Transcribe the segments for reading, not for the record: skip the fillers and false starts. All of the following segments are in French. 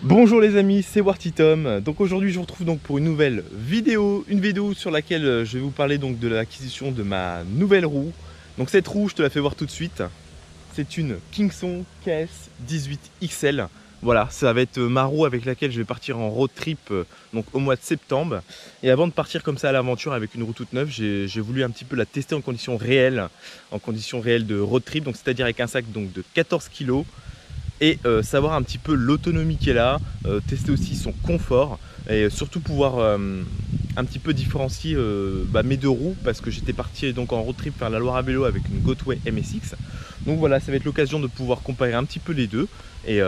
Bonjour les amis, c'est Warty-Tom. Donc aujourd'hui je vous retrouve donc pour une nouvelle vidéo, sur laquelle je vais vous parler donc de l'acquisition de ma nouvelle roue. Donc cette roue, je te la fais voir tout de suite. C'est une Kingsong KS 18 XL. Voilà, ça va être ma roue avec laquelle je vais partir en road trip donc au mois de septembre. Et avant de partir comme ça à l'aventure avec une roue toute neuve, j'ai voulu un petit peu la tester en conditions réelles de road trip, donc c'est-à-dire avec un sac donc de 14 kg. Et savoir un petit peu l'autonomie qu'elle a, tester aussi son confort et surtout pouvoir un petit peu différencier mes deux roues, parce que j'étais parti donc en road trip faire la Loire à vélo avec une Gotway MSX. Donc voilà, ça va être l'occasion de pouvoir comparer un petit peu les deux et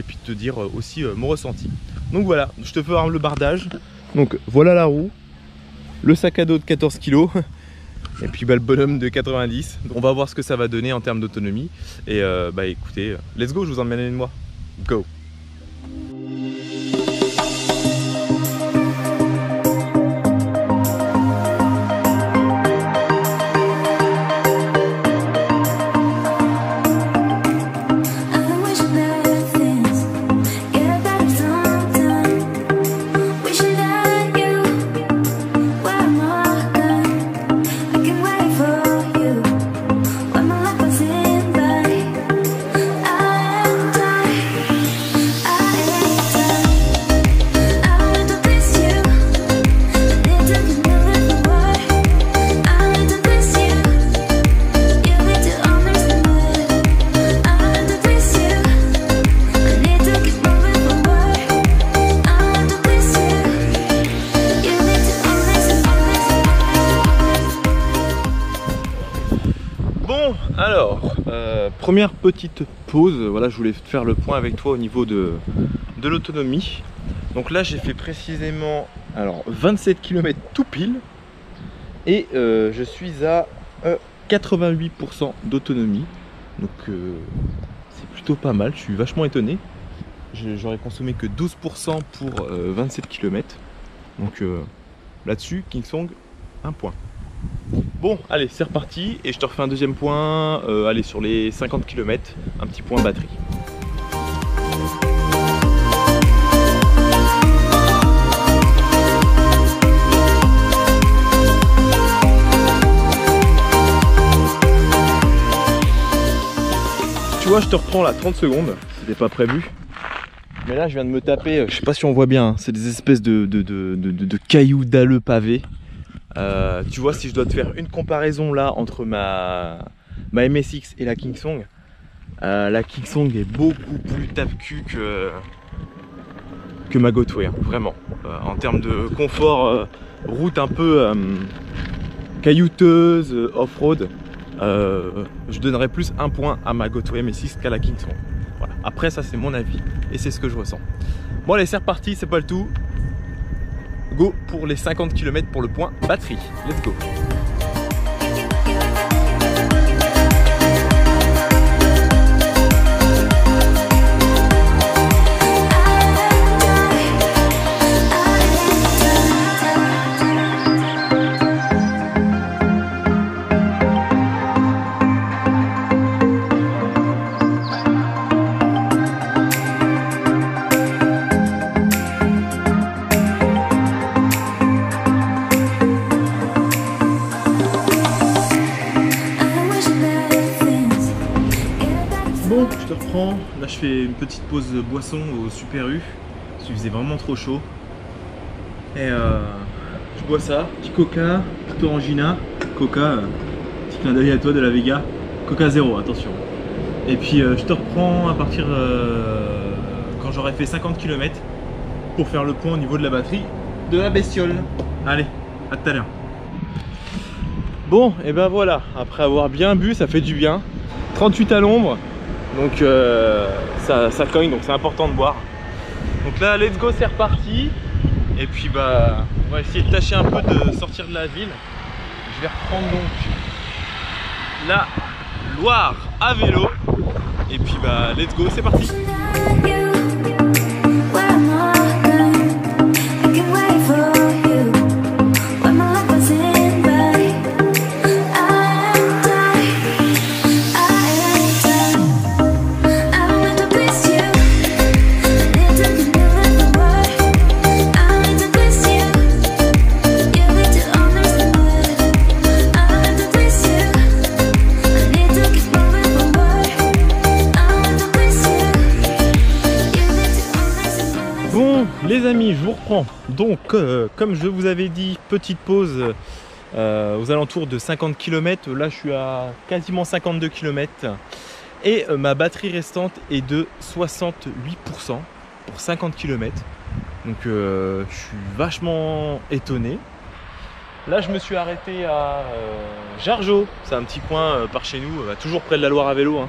puis te dire aussi mon ressenti. Donc voilà, je te fais voir le bardage. Donc voilà la roue, le sac à dos de 14 kg. Et puis le bonhomme de 90. On va voir ce que ça va donner en termes d'autonomie. Et écoutez, let's go, je vous emmène avec moi. Go! Alors, première petite pause, voilà, je voulais faire le point avec toi au niveau de l'autonomie. Donc là j'ai fait précisément 27 km tout pile et je suis à 88% d'autonomie. Donc c'est plutôt pas mal, je suis vachement étonné. J'aurais consommé que 12% pour 27 km. Donc là-dessus, Kingsong, un point. Bon, allez, c'est reparti et je te refais un deuxième point, allez, sur les 50 km, un petit point batterie. Tu vois, je te reprends là 30 secondes, c'était pas prévu. Mais là, je viens de me taper, je sais pas si on voit bien, hein, c'est des espèces de cailloux dalleux pavés. Tu vois, si je dois te faire une comparaison là entre ma MSX et la Kingsong est beaucoup plus tape-cul que ma Gotway, hein, vraiment. En termes de confort, route un peu caillouteuse, off-road, je donnerais plus un point à ma Gotway MSX qu'à la Kingsong. Voilà. Après, ça c'est mon avis et c'est ce que je ressens. Bon allez, c'est reparti, c'est pas le tout. Go pour les 50 km pour le point batterie. Let's go. Je te reprends, là je fais une petite pause boisson au Super U parce qu'il faisait vraiment trop chaud et je bois ça, petit coca, petit orangina, coca, petit clin d'œil à toi de la Vega, coca zéro, attention. Et puis je te reprends à partir quand j'aurai fait 50 km pour faire le point au niveau de la batterie de la bestiole. Allez, à tout à l'heure. Bon, et ben voilà, après avoir bien bu, ça fait du bien. 38 à l'ombre. Donc ça cogne, donc c'est important de boire. Donc là, let's go, c'est reparti. Et puis on va essayer de tâcher un peu de sortir de la ville. Je vais reprendre donc la Loire à vélo. Et puis let's go, c'est parti. Les amis, je vous reprends. Donc, comme je vous avais dit, petite pause aux alentours de 50 km. Là, je suis à quasiment 52 km. Et ma batterie restante est de 68% pour 50 km. Donc, je suis vachement étonné. Là, je me suis arrêté à Jargeau. C'est un petit coin par chez nous, toujours près de la Loire à vélo. Hein.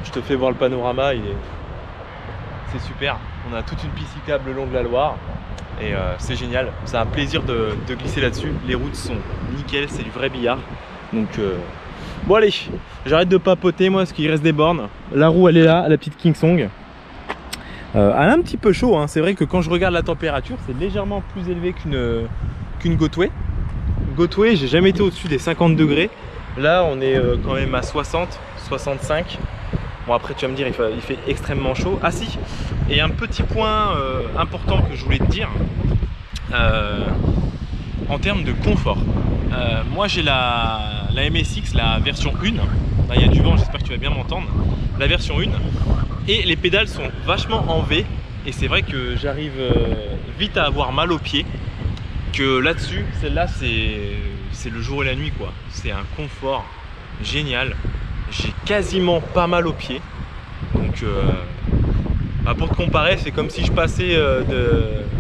Je te fais voir le panorama, c'est super. On a toute une piste cyclable le long de la Loire et c'est génial. C'est un plaisir de glisser là-dessus. Les routes sont nickel, c'est du vrai billard. Donc bon allez, j'arrête de papoter moi parce qu'il reste des bornes. La roue elle est là, la petite Kingsong. Elle a un petit peu chaud, hein. C'est vrai que quand je regarde la température, c'est légèrement plus élevé qu'une Gotway. Gotway, j'ai jamais été au-dessus des 50 degrés. Là, on est quand même à 60, 65. Bon, après, tu vas me dire, il fait extrêmement chaud. Ah si, et un petit point important que je voulais te dire, en termes de confort. Moi, j'ai la MSX, la version 1. Là, il y a du vent, j'espère que tu vas bien m'entendre. La version 1. Et les pédales sont vachement en V. Et c'est vrai que j'arrive vite à avoir mal aux pieds. Que là-dessus, celle-là, c'est le jour et la nuit, quoi. C'est un confort génial. J'ai quasiment pas mal aux pieds. Donc, pour te comparer, c'est comme si je passais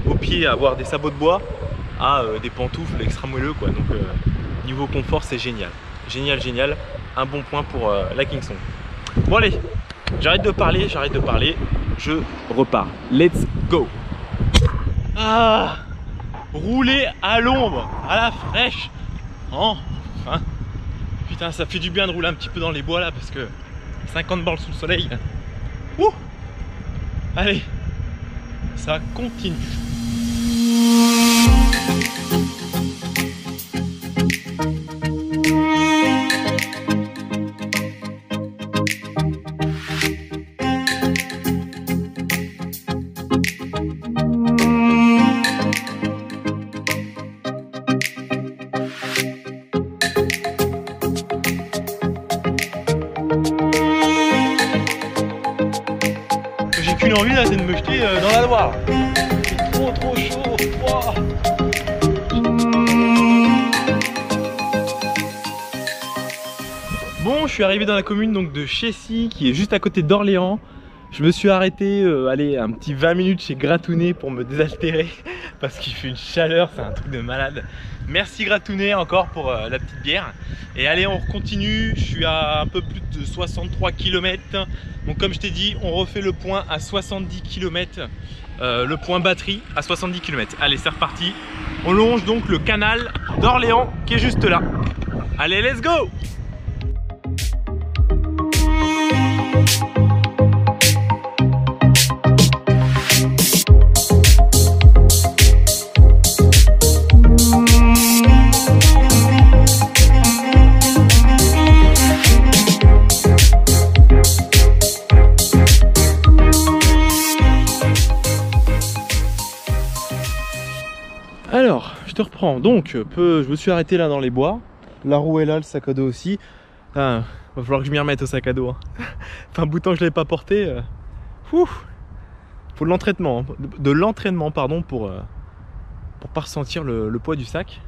aux pieds à avoir des sabots de bois à des pantoufles extra moelleux, quoi. Donc, niveau confort, c'est génial. Génial, génial. Un bon point pour la Kingsong. Bon, allez, j'arrête de parler, je repars. Let's go. Ah, rouler à l'ombre, à la fraîche. Enfin. Putain, ça fait du bien de rouler un petit peu dans les bois là parce que 50 balles sous le soleil. Ouh. Allez, ça continue. J'ai qu'une envie là, c'est de me jeter dans la Loire. C'est trop chaud. Wow. Bon, je suis arrivé dans la commune donc de Chessy qui est juste à côté d'Orléans. Je me suis arrêté allez, un petit 20 minutes chez Gratounet pour me désaltérer parce qu'il fait une chaleur, c'est un truc de malade. Merci Gratounet encore pour la petite bière. Et allez, on continue. Je suis à un peu plus de 63 km. Donc comme je t'ai dit, on refait le point à 70 km. Le point batterie à 70 km. Allez, c'est reparti. On longe donc le canal d'Orléans qui est juste là. Allez, let's go! Alors, je te reprends. Donc, je me suis arrêté là dans les bois. La roue est là, le sac à dos aussi. Va falloir que je m'y remette au sac à dos. Hein. Enfin, un bout de temps que je ne l'avais pas porté. Faut de l'entraînement. De l'entraînement, pardon, pour pas ressentir le poids du sac.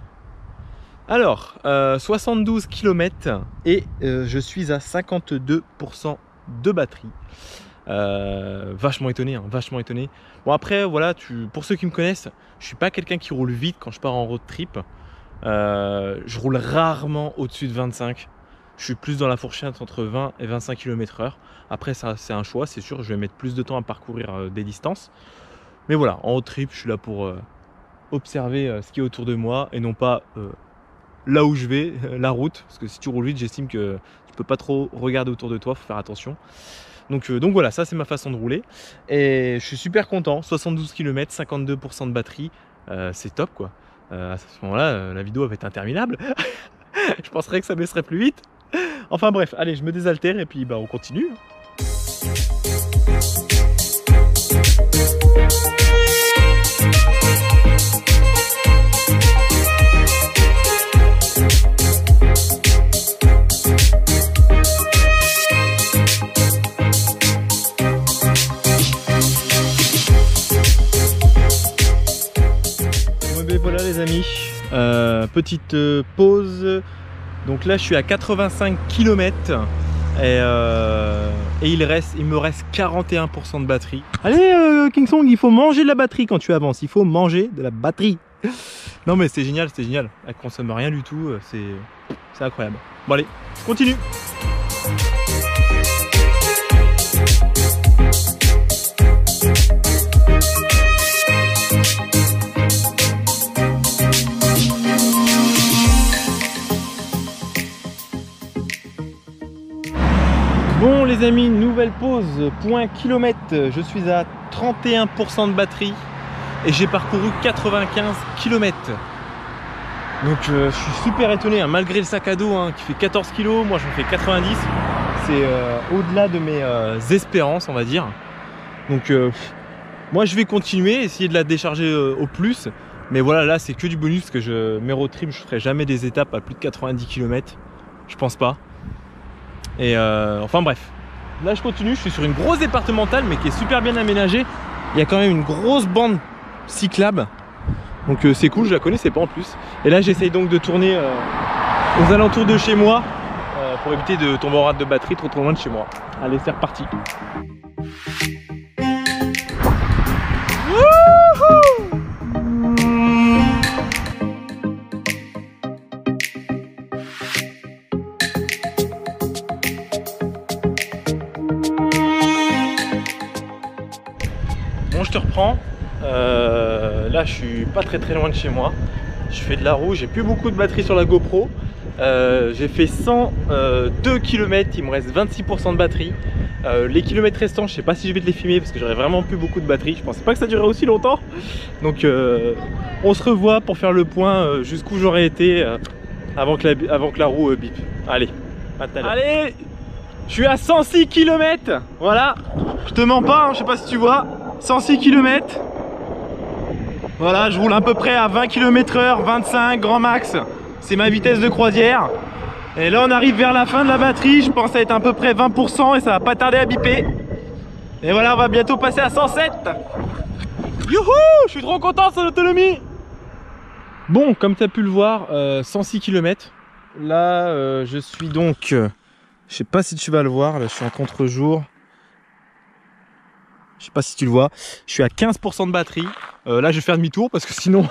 Alors, 72 km et je suis à 52% de batterie. Vachement étonné, hein, vachement étonné. Bon après voilà, pour ceux qui me connaissent, je suis pas quelqu'un qui roule vite quand je pars en road trip. Je roule rarement au-dessus de 25. Je suis plus dans la fourchette entre 20 et 25 km/h. Après ça c'est un choix, c'est sûr, je vais mettre plus de temps à parcourir des distances. Mais voilà, en road trip, je suis là pour observer ce qui est autour de moi et non pas là où je vais, la route. Parce que si tu roules vite, j'estime que tu peux pas trop regarder autour de toi, faut faire attention. Donc voilà, ça c'est ma façon de rouler. Et je suis super content, 72 km, 52% de batterie, c'est top quoi. À ce moment-là, la vidéo va être interminable. Je penserais que ça baisserait plus vite. Enfin bref, allez, je me désaltère et puis bah, on continue. les amis, petite pause. Donc là je suis à 85 km et il me reste 41% de batterie. Allez Kingsong, il faut manger de la batterie quand tu avances, il faut manger de la batterie. Non mais c'est génial, elle consomme rien du tout, c'est incroyable. Bon allez, continue. Bon les amis, nouvelle pause, point kilomètre, je suis à 31% de batterie et j'ai parcouru 95 km. Donc je suis super étonné, hein, malgré le sac à dos hein, qui fait 14 kg, moi j'en fais 90. C'est au-delà de mes espérances on va dire. Donc moi je vais continuer, essayer de la décharger au plus. Mais voilà, là c'est que du bonus parce que mes road trips, je ferai jamais des étapes à plus de 90 km. Je pense pas. Et enfin bref, là je continue, je suis sur une grosse départementale mais qui est super bien aménagée. Il y a quand même une grosse bande cyclable, donc c'est cool, je la connaissais pas en plus. Et là j'essaye donc de tourner aux alentours de chez moi pour éviter de tomber en rate de batterie trop loin de chez moi. Allez, c'est reparti. Bon, je te reprends. Là, je suis pas très loin de chez moi. Je fais de la roue, j'ai plus beaucoup de batterie sur la GoPro. J'ai fait 102 km, il me reste 26% de batterie. Les kilomètres restants, je sais pas si je vais te les filmer parce que j'aurais vraiment plus beaucoup de batterie. Je pensais pas que ça durerait aussi longtemps. Donc, on se revoit pour faire le point jusqu'où j'aurais été avant que la roue bip. Allez, à tout à l'heure. Allez, je suis à 106 km. Voilà, je te mens pas, hein, je sais pas si tu vois. 106 km. Voilà, je roule à peu près à 20 km/h, 25 grand max. C'est ma vitesse de croisière. Et là on arrive vers la fin de la batterie. Je pense à être à peu près 20% et ça va pas tarder à biper. Et voilà, on va bientôt passer à 107. Youhou, je suis trop content sur l'autonomie. Bon, comme tu as pu le voir, 106 km. Là je suis donc, je sais pas si tu vas le voir, là je suis en contre-jour. Je sais pas si tu le vois, je suis à 15% de batterie. Là je vais faire demi-tour parce que sinon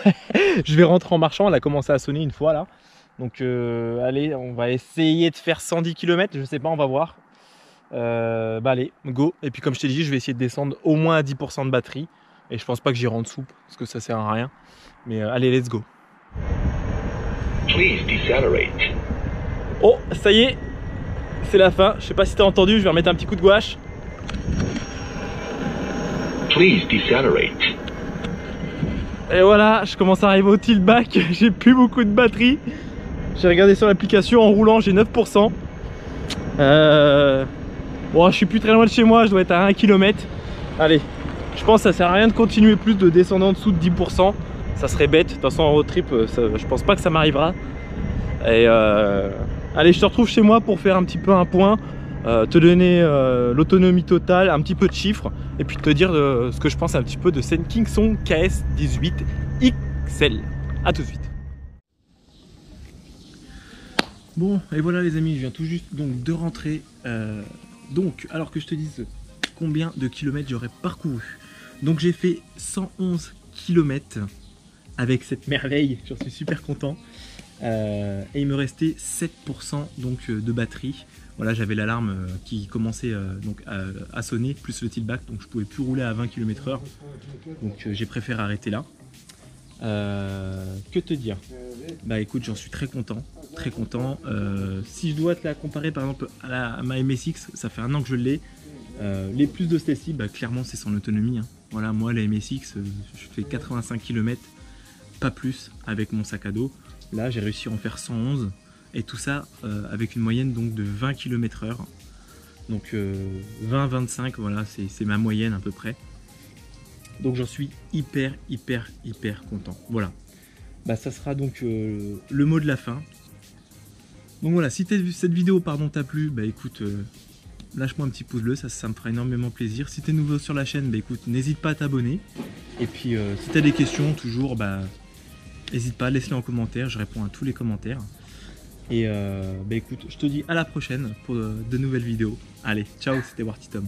je vais rentrer en marchant. Elle a commencé à sonner une fois là. Donc allez, on va essayer de faire 110 km, je sais pas, on va voir. Bah allez, go. Et puis comme je t'ai dit, je vais essayer de descendre au moins à 10% de batterie. Et je pense pas que j'irai en dessous parce que ça sert à rien. Mais allez, let's go. Please decelerate. Oh, ça y est, c'est la fin. Je sais pas si t'as entendu, je vais remettre un petit coup de gouache. Please decelerate. Et voilà, je commence à arriver au tiltback, j'ai plus beaucoup de batterie. J'ai regardé sur l'application, en roulant j'ai 9%. Bon, je suis plus très loin de chez moi, je dois être à 1 km. Allez, je pense que ça sert à rien de continuer plus, de descendre en dessous de 10%. Ça serait bête, de toute façon en road trip, je pense pas que ça m'arrivera. Et allez, je te retrouve chez moi pour faire un petit peu un point. Te donner l'autonomie totale, un petit peu de chiffres et puis te dire ce que je pense un petit peu de cette Kingsong KS18 XL. A tout de suite. Bon, et voilà les amis, je viens tout juste donc de rentrer. Donc, alors que je te dise combien de kilomètres j'aurais parcouru. Donc j'ai fait 111 km avec cette merveille, j'en suis super content. Et il me restait 7% donc de batterie. Voilà, j'avais l'alarme qui commençait donc à sonner, plus le tiltback, donc je pouvais plus rouler à 20 km/h. Donc j'ai préféré arrêter là. Que te dire? Bah écoute, j'en suis très content, très content. Si je dois te la comparer par exemple à ma MSX, ça fait 1 an que je l'ai. Les plus de celle-ci, bah, clairement c'est son autonomie. Hein. Voilà, moi la MSX, je fais 85 km, pas plus avec mon sac à dos. Là j'ai réussi à en faire 111. Et tout ça avec une moyenne donc de 20 km/h. Donc 20-25, voilà, c'est ma moyenne à peu près. Donc j'en suis hyper content. Voilà. Bah ça sera donc le mot de la fin. Donc voilà, si cette vidéo t'a plu, bah écoute, lâche-moi un petit pouce bleu, ça me fera énormément plaisir. Si tu es nouveau sur la chaîne, bah écoute, n'hésite pas à t'abonner. Et puis si tu as des questions, toujours, bah n'hésite pas, laisse-les en commentaire, je réponds à tous les commentaires. Et bah écoute, je te dis à la prochaine pour de nouvelles vidéos. Allez, ciao, c'était Warty Tom.